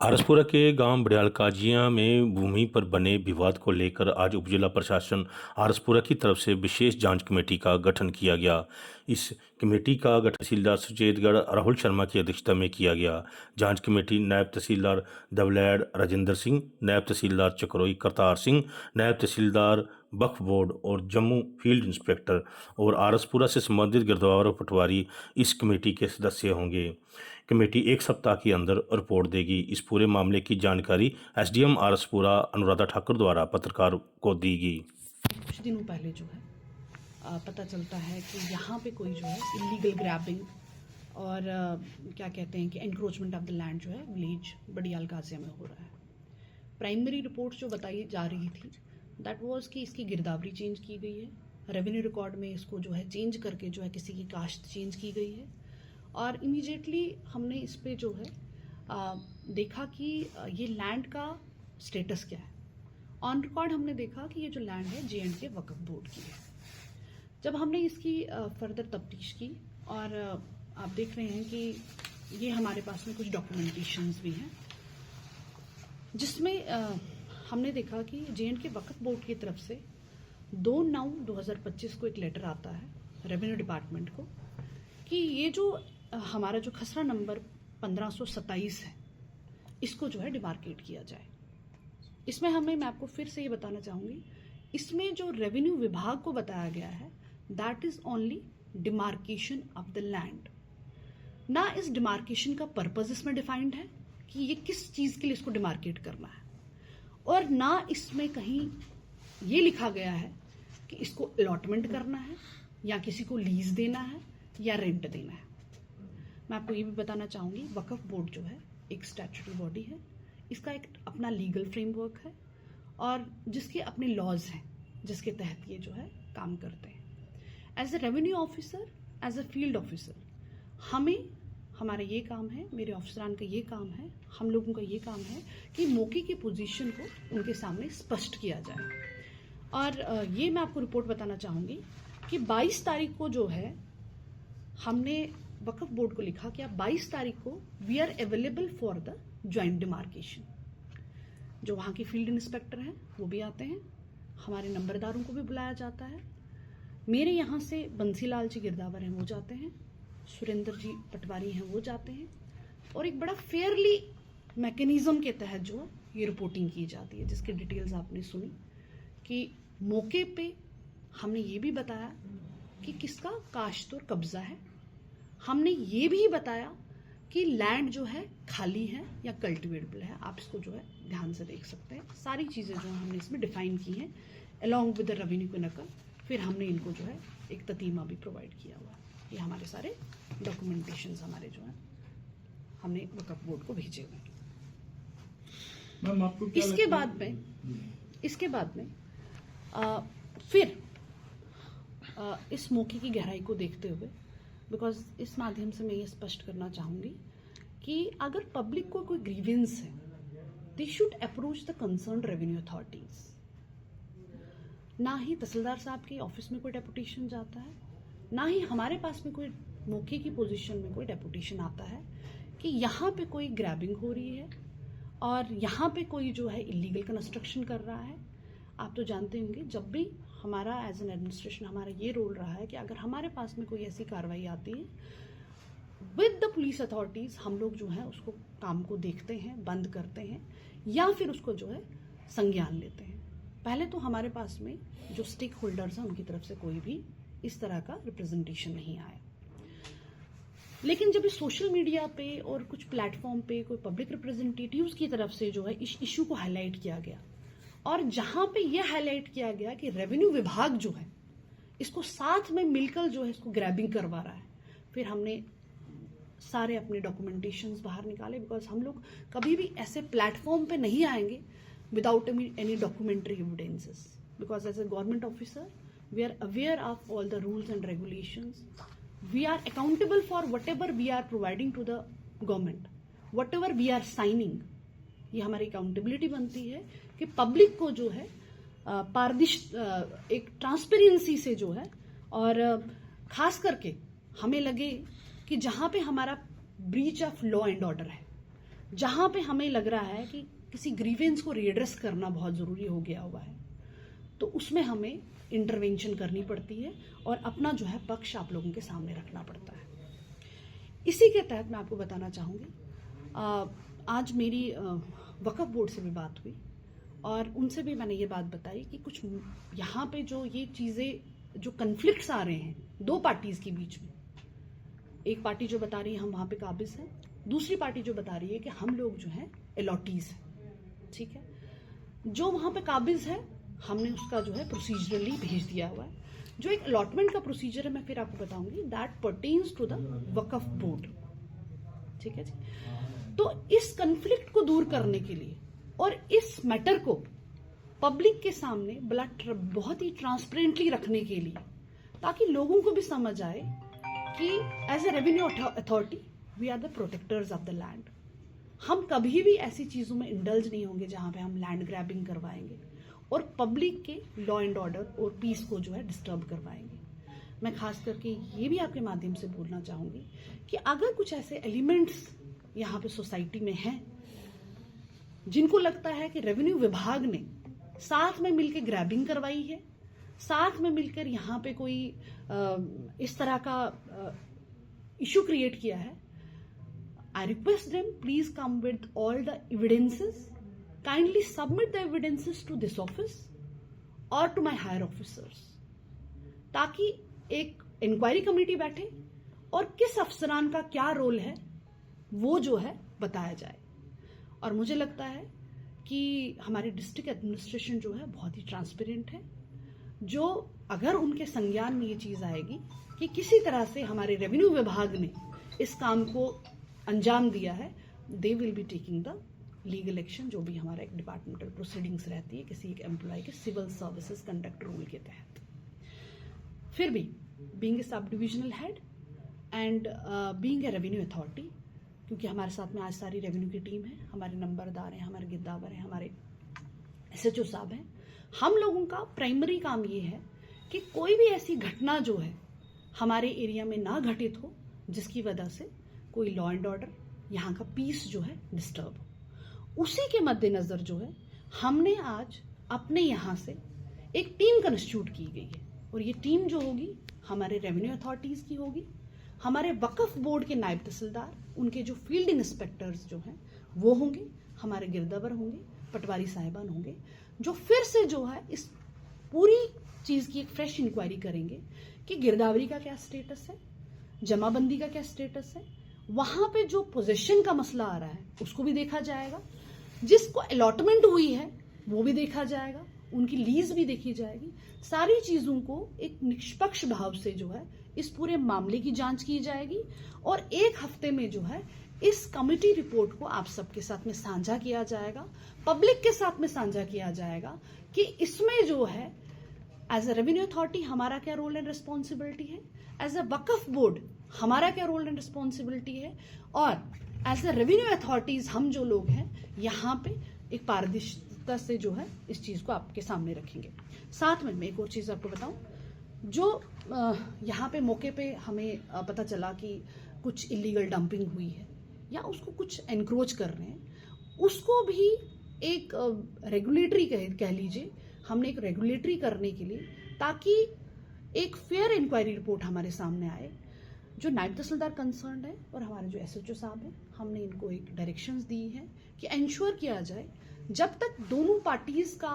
आरसपुरा के गांव बड़ियाल काजिया में भूमि पर बने विवाद को लेकर आज उपजिला प्रशासन आरसपुरा की तरफ से विशेष जांच कमेटी का गठन किया गया। इस कमेटी का गठन तहसीलदार सुचेतगढ़ राहुल शर्मा की अध्यक्षता में किया गया। जांच कमेटी नायब तहसीलदार दवलैड़ राजेंद्र सिंह, नायब तहसीलदार चकरोई करतार सिंह, नायब तहसीलदार वक्फ बोर्ड और जम्मू फील्ड इंस्पेक्टर और आरसपुरा से संबंधित गिरदावर और पटवारी इस कमेटी के सदस्य होंगे। कमेटी एक सप्ताह के अंदर रिपोर्ट देगी। इस पूरे मामले की जानकारी एसडीएम आरसपुरा अनुराधा ठाकुर द्वारा पत्रकार को दी गई। कुछ दिनों पहले जो है पता चलता है कि यहाँ पे कोई जो है इलीगल ग्रैबिंग और क्या कहते हैं कि एनक्रोचमेंट ऑफ द लैंड जो है विलेज बड़ियाल काजिया में हो रहा है। प्राइमरी रिपोर्ट जो बताई जा रही थी दैट वाज कि इसकी गिरदावरी चेंज की गई है, रेवेन्यू रिकॉर्ड में इसको जो है चेंज करके जो है किसी की काश्त चेंज की गई है और इमीडिएटली हमने इस पे जो है देखा कि ये लैंड का स्टेटस क्या है। ऑन रिकॉर्ड हमने देखा कि ये जो लैंड है J&K वक्फ बोर्ड की है। जब हमने इसकी फर्दर तफ्तीश की और आप देख रहे हैं कि ये हमारे पास में कुछ डॉक्यूमेंटेशंस भी हैं जिसमें हमने देखा कि J&K वक्फ बोर्ड की तरफ से 2/9/2025 को एक लेटर आता है रेवेन्यू डिपार्टमेंट को कि ये जो हमारा जो खसरा नंबर 1527 है इसको जो है डिमार्केट किया जाए। इसमें मैं आपको फिर से ये बताना चाहूँगी, इसमें जो रेवेन्यू विभाग को बताया गया है that is only demarcation of the land. ना इस डिमार्केशन का पर्पज इसमें डिफाइंड है कि ये किस चीज़ के लिए इसको डिमार्केट करना है और ना इसमें कहीं ये लिखा गया है कि इसको अलॉटमेंट करना है या किसी को लीज देना है या रेंट देना है। मैं आपको ये भी बताना चाहूँगी वक्फ बोर्ड जो है एक स्टैट्यूटरी बॉडी है, इसका एक अपना लीगल फ्रेमवर्क है और जिसके अपने लॉज हैं जिसके तहत ये जो है काम करते हैं। As a revenue officer, as a field officer हमारा ये काम है, मेरे ऑफिसरान का ये काम है, हम लोगों का ये काम है कि मौके की पोजीशन को उनके सामने स्पष्ट किया जाए। और ये मैं आपको रिपोर्ट बताना चाहूँगी कि 22 तारीख को जो है हमने वक्फ बोर्ड को लिखा कि आप 22 तारीख को we are available for the joint demarcation. जो वहाँ के फील्ड इंस्पेक्टर हैं वो भी आते हैं, हमारे नंबरदारों को भी बुलाया जाता है, मेरे यहाँ से बंसीलाल जी गिरदावर हैं वो जाते हैं, सुरेंद्र जी पटवारी हैं वो जाते हैं और एक बड़ा फेयरली मैकेनिज्म के तहत जो ये रिपोर्टिंग की जाती है जिसकी डिटेल्स आपने सुनी कि मौके पे हमने ये भी बताया कि किसका काश्त और कब्जा है। हमने ये भी बताया कि लैंड जो है खाली है या कल्टिवेटेबल है। आप इसको जो है ध्यान से देख सकते हैं। सारी चीज़ें जो हमने इसमें डिफाइन की हैं अलॉन्ग विद द रेवेन्यू की नकल। फिर हमने इनको जो है एक ततीमा भी प्रोवाइड किया हुआ है। ये हमारे सारे डॉक्यूमेंटेशंस हमारे जो हैं हमने वक्फ बोर्ड को भेजे हुए हैं। मैम आपको इसके बाद में फिर इस मौके की गहराई को देखते हुए बिकॉज इस माध्यम से मैं ये स्पष्ट करना चाहूँगी कि अगर पब्लिक को कोई ग्रीवेंस है they should approach the concern revenue authorities. ना ही तहसीलदार साहब के ऑफिस में कोई डेपुटेशन जाता है, ना ही हमारे पास में कोई मौके की पोजीशन में कोई डेपुटेशन आता है कि यहाँ पे कोई ग्रैबिंग हो रही है और यहाँ पे कोई जो है इलीगल कंस्ट्रक्शन कर रहा है। आप तो जानते होंगे जब भी हमारा एज एन एडमिनिस्ट्रेशन हमारा ये रोल रहा है कि अगर हमारे पास में कोई ऐसी कार्रवाई आती है विद द पुलिस अथॉरिटीज़ हम लोग जो है उसको काम को देखते हैं, बंद करते हैं या फिर उसको जो है संज्ञान लेते हैं। पहले तो हमारे पास में जो स्टेक होल्डर्स हैं उनकी तरफ से कोई भी इस तरह का रिप्रेजेंटेशन नहीं आया। लेकिन जब इस सोशल मीडिया पे और कुछ प्लेटफॉर्म पे कोई पब्लिक रिप्रेजेंटेटिव्स की तरफ से जो है इस इशू को हाईलाइट किया गया और जहां पे यह हाईलाइट किया गया कि रेवेन्यू विभाग जो है इसको साथ में मिलकर जो है इसको ग्रैबिंग करवा रहा है, फिर हमने सारे अपने डॉक्यूमेंटेशंस बाहर निकाले। बिकॉज हम लोग कभी भी ऐसे प्लेटफॉर्म पे नहीं आएंगे without any documentary evidences. Because as a government officer we are aware of all the rules and regulations, we are accountable for whatever we are providing to the government, whatever we are signing. ये हमारी accountability बनती है कि public को जो है एक transparency से जो है और खास करके हमें लगे कि जहां पे हमारा breach of law and order है जहाँ पे हमें लग रहा है कि किसी ग्रीवेंस को रिएड्रेस करना बहुत ज़रूरी हो गया हुआ है, तो उसमें हमें इंटरवेंशन करनी पड़ती है और अपना जो है पक्ष आप लोगों के सामने रखना पड़ता है। इसी के तहत मैं आपको बताना चाहूँगी, आज मेरी वक्फ बोर्ड से भी बात हुई और उनसे भी मैंने ये बात बताई कि कुछ यहाँ पे जो ये चीज़ें जो कन्फ्लिक्ट्स आ रहे हैं दो पार्टीज़ के बीच में, एक पार्टी जो बता रही है हम वहाँ पे काबिज हैं, दूसरी पार्टी जो बता रही है कि हम लोग जो हैं अलॉटीज़ हैं, ठीक है। जो वहाँ पे काबिज है हमने उसका जो है प्रोसीजरली भेज दिया हुआ है। जो एक अलॉटमेंट का प्रोसीजर है मैं फिर आपको बताऊंगी, that pertains to the Waqf board, ठीक है जी। तो इस कन्फ्लिक्ट को दूर करने के लिए और इस मैटर को पब्लिक के सामने बहुत ही ट्रांसपेरेंटली रखने के लिए, ताकि लोगों को भी समझ आए कि as a revenue authority we are the protectors of the land. हम कभी भी ऐसी चीज़ों में इंडल्ज नहीं होंगे जहां पे हम लैंड ग्रैबिंग करवाएंगे और पब्लिक के लॉ एंड ऑर्डर और पीस को जो है डिस्टर्ब करवाएंगे। मैं खास करके ये भी आपके माध्यम से बोलना चाहूँगी कि अगर कुछ ऐसे एलिमेंट्स यहाँ पे सोसाइटी में हैं जिनको लगता है कि रेवेन्यू विभाग ने साथ में मिलकर ग्रैबिंग करवाई है, साथ में मिलकर यहाँ पे कोई इस तरह का इशू क्रिएट किया है, I request them please come with all the evidences. Kindly submit the evidences to this office or to my higher officers, ताकि एक इंक्वायरी कमेटी बैठे और किस अफसरान का क्या रोल है वो जो है बताया जाए। और मुझे लगता है कि हमारी डिस्ट्रिक्ट एडमिनिस्ट्रेशन जो है बहुत ही ट्रांसपेरेंट है, जो अगर उनके संज्ञान में ये चीज़ आएगी कि किसी तरह से हमारे रेवेन्यू विभाग ने इस काम को अंजाम दिया है, they will be taking the legal action, जो भी हमारा एक डिपार्टमेंटल प्रोसीडिंग्स रहती है किसी एक एम्प्लॉय के सिविल सर्विसेज कंडक्ट रूल के तहत। फिर भी being a sub divisional head and being a revenue authority, क्योंकि हमारे साथ में आज सारी रेवेन्यू की टीम है, हमारे नंबरदार हैं, हमारे गिरदावर हैं, हमारे SHO साहब हैं, हम लोगों का प्राइमरी काम ये है कि कोई भी ऐसी घटना जो है हमारे एरिया में ना घटित हो जिसकी वजह से कोई लॉ एंड ऑर्डर, यहाँ का पीस जो है डिस्टर्ब हो। उसी के मद्देनजर जो है हमने आज अपने यहाँ से एक टीम कंस्टिट्यूट की गई है और ये टीम जो होगी हमारे रेवेन्यू अथॉरिटीज़ की होगी, हमारे वक्फ बोर्ड के नायब तहसीलदार, उनके जो फील्ड इंस्पेक्टर्स जो हैं वो होंगे, हमारे गिरदावर होंगे, पटवारी साहिबान होंगे, जो फिर से जो है इस पूरी चीज़ की एक फ्रेश इंक्वायरी करेंगे कि गिरदावरी का क्या स्टेटस है, जमाबंदी का क्या स्टेटस है, वहां पे जो पोजीशन का मसला आ रहा है उसको भी देखा जाएगा, जिसको अलॉटमेंट हुई है वो भी देखा जाएगा, उनकी लीज भी देखी जाएगी। सारी चीजों को एक निष्पक्ष भाव से जो है इस पूरे मामले की जांच की जाएगी और एक हफ्ते में जो है इस कमेटी रिपोर्ट को आप सबके साथ में साझा किया जाएगा, पब्लिक के साथ में साझा किया जाएगा कि इसमें जो है एज ए रेवेन्यू अथॉरिटी हमारा क्या रोल एंड रिस्पॉन्सिबिलिटी है, एज ए वक्फ बोर्ड हमारा क्या रोल एंड रिस्पॉन्सिबिलिटी है, और एज ए रेवेन्यू अथॉरिटीज हम जो लोग हैं यहाँ पे एक पारदर्शिता से जो है इस चीज़ को आपके सामने रखेंगे। साथ में मैं एक और चीज़ आपको बताऊं, जो यहाँ पे मौके पे हमें पता चला कि कुछ इलीगल डंपिंग हुई है या उसको कुछ एनक्रोच कर रहे हैं, उसको भी एक रेगुलेटरी कह लीजिए, हमने एक रेगुलेटरी करने के लिए, ताकि एक फेयर इंक्वायरी रिपोर्ट हमारे सामने आए। जो नायब तहसीलदार कंसर्न है और हमारे जो SHO साहब हैं, हमने इनको एक डायरेक्शंस दी है कि एंश्योर किया जाए जब तक दोनों पार्टीज का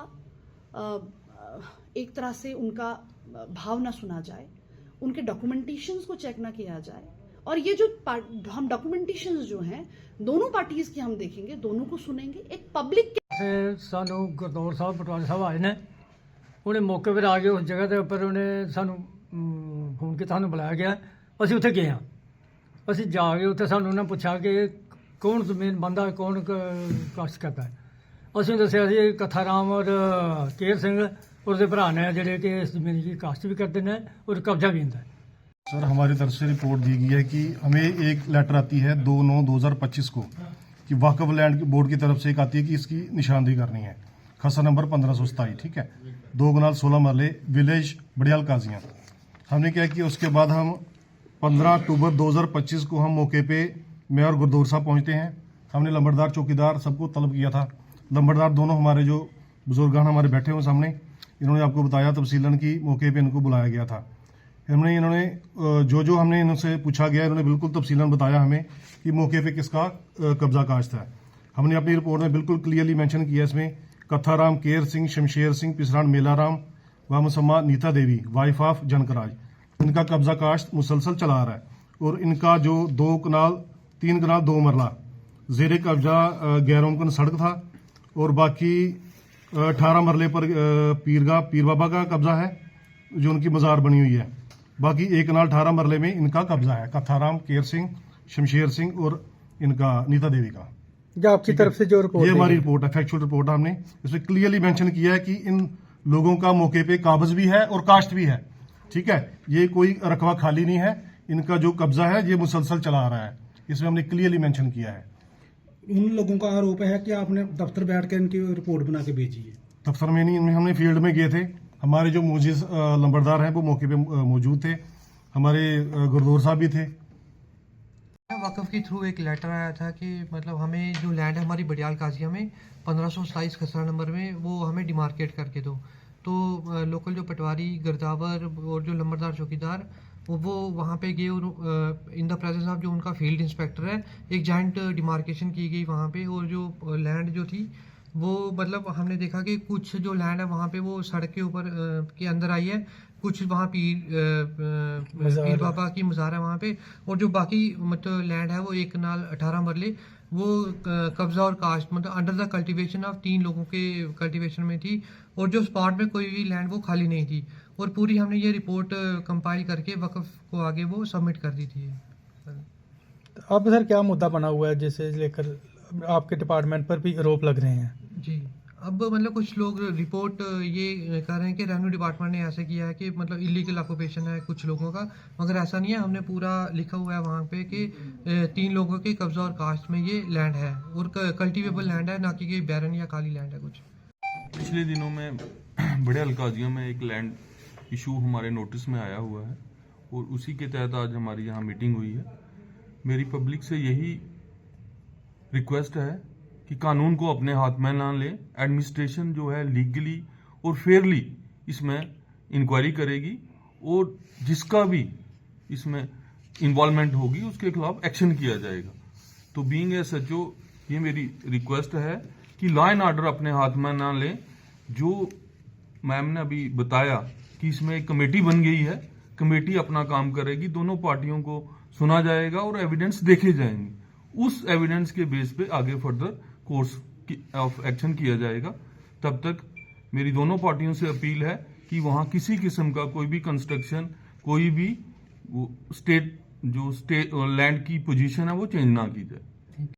एक तरह से उनका भाव ना सुना जाए, उनके डॉक्यूमेंटेशंस को चेक ना किया जाए, और ये जो हम डॉक्यूमेंटेशंस जो हैं दोनों पार्टीज की हम देखेंगे, दोनों को सुनेंगे, एक पब्लिक सानू गुरदौर साहब पटवारी साहब आए ने, उन्हें मौके पर आ गए उस जगह के उपर, उन्हें सानू फोन किया, सानू बुलाया गया, असी उत्थे गए हाँ। असी जा के उत्थे सानू उन्हें पूछा कि कौन जमीन बंदा कौन काश्त करता है, असीं दस्सिया सी कथाराम और केर सिंह और उसके भरा ने जिहड़े कि इस जमीन की काश्त भी करते हैं और कब्जा भी होता है। सर हमारी तरफ से रिपोर्ट दी गई है कि हमें एक लेटर आती है 2/9/2025 को कि वक्फ लैंड बोर्ड की तरफ से एक आती है कि इसकी निशानदेही करनी है, खसरा नंबर 1527, ठीक है, 2 कनाल 16 मरले, विलेज बड़ियाल काजियाँ। हमने क्या कि उसके बाद हम 15 अक्टूबर 2025 को हम मौके पे मैं और गुरदौर साहब पहुंचते हैं, हमने लंबरदार चौकीदार सबको तलब किया था। लंबरदार दोनों हमारे जो बुजुर्गान हमारे बैठे हुए सामने, इन्होंने आपको बताया तफसीलन की मौके पे इनको बुलाया गया था। इन्होंने जो हमने इनसे पूछा गया, इन्होंने बिल्कुल तफसीलन बताया हमें कि मौके पे किसका कब्जा काश्त है। हमने अपनी रिपोर्ट में बिल्कुल क्लियरली मेंशन किया इसमें कथाराम केर सिंह, शमशेर सिंह, पिसरान मेलाराम व मुसम्मा नीता देवी वाइफ ऑफ जनकराज, इनका कब्जा काश्त मुसलसल चला आ रहा है। और इनका जो 3 कनाल 2 मरला जेर कब्जा गैर मुमकिन सड़क था और बाकी 18 मरले पर पीर बाबा का कब्जा है जो उनकी मज़ार बनी हुई है। बाकी 1 कनाल 18 मरले में इनका कब्जा है, कथाराम केर सिंह, शमशेर सिंह और इनका नीता देवी का। जो आपकी तरफ से जो रिपोर्ट ये हमारी रिपोर्ट है, फैक्चुअल रिपोर्ट है। हमने इसमें क्लियरली मेंशन किया है कि इन लोगों का मौके पे काबज भी है और काश्त भी है। ठीक है, ये कोई रकबा खाली नहीं है, इनका जो कब्जा है ये मुसलसल चला आ रहा है। इसमें हमने क्लियरली मेंशन किया है। उन लोगों का आरोप है कि आपने दफ्तर बैठ कर इनकी रिपोर्ट बना के भेजी है। दफ्तर में नहीं, हमने फील्ड में गए थे। हमारे जो मोजिज लंबरदार हैं वो मौके पे मौजूद थे, हमारे गुरदौर साहब भी थे। वक़्फ़ के थ्रू एक लेटर आया था कि मतलब हमें जो लैंड है हमारी बडियाल काजिया में 1527 खसरा नंबर में वो हमें डिमार्केट करके दो। तो लोकल जो पटवारी गिरदावर और जो लंबरदार चौकीदार वो वहाँ पे गए और इन द प्रेजेंस ऑफ जो उनका फील्ड इंस्पेक्टर है एक जॉइंट डिमार्केशन की गई वहाँ पे। और जो लैंड जो थी वो मतलब हमने देखा कि कुछ जो लैंड है वहाँ पे वो सड़क के ऊपर के अंदर आई है, कुछ वहाँ पीर बाबा की मज़ार है वहाँ पे। और जो बाकी मतलब लैंड है वो 1 कनाल 18 मरले वो कब्जा और काश्त मतलब अंडर द कल्टीवेशन ऑफ 3 लोगों के कल्टीवेशन में थी। और जो स्पॉट में कोई भी लैंड वो खाली नहीं थी। और पूरी हमने ये रिपोर्ट कंपाइल करके वक़्फ़ को आगे वो सबमिट कर दी थी। अब सर क्या मुद्दा बना हुआ है जिसे लेकर आपके डिपार्टमेंट पर भी आरोप लग रहे हैं? जी, अब मतलब कुछ लोग रिपोर्ट ये कर रहे हैं कि रेवेन्यू डिपार्टमेंट ने ऐसे किया है कि मतलब इलीगल ऑक्यूपेशन है कुछ लोगों का, मगर ऐसा नहीं है। हमने पूरा लिखा हुआ है वहाँ पे कि 3 लोगों के कब्जा और काश्त में ये लैंड है और कल्टीवेबल लैंड है, ना कि कोई बैरन या काली लैंड है कुछ। पिछले दिनों में बड़े अलकाजियों में एक लैंड इशू हमारे नोटिस में आया हुआ है और उसी के तहत आज हमारी यहाँ मीटिंग हुई है। मेरी पब्लिक से यही रिक्वेस्ट है कि कानून को अपने हाथ में ना ले। एडमिनिस्ट्रेशन जो है लीगली और फेयरली इसमें इंक्वायरी करेगी और जिसका भी इसमें इन्वॉल्वमेंट होगी उसके खिलाफ एक्शन किया जाएगा। तो बीइंग ए सचो ये मेरी रिक्वेस्ट है कि लॉ एंड ऑर्डर अपने हाथ में ना ले। जो मैम ने अभी बताया कि इसमें एक कमेटी बन गई है, कमेटी अपना काम करेगी, दोनों पार्टियों को सुना जाएगा और एविडेंस देखे जाएंगे। उस एविडेंस के बेस पे आगे फर्दर कोर्स ऑफ एक्शन किया जाएगा। तब तक मेरी दोनों पार्टियों से अपील है कि वहां किसी किस्म का कोई भी कंस्ट्रक्शन, कोई भी स्टेट लैंड की पोजीशन है वो चेंज ना की जाए।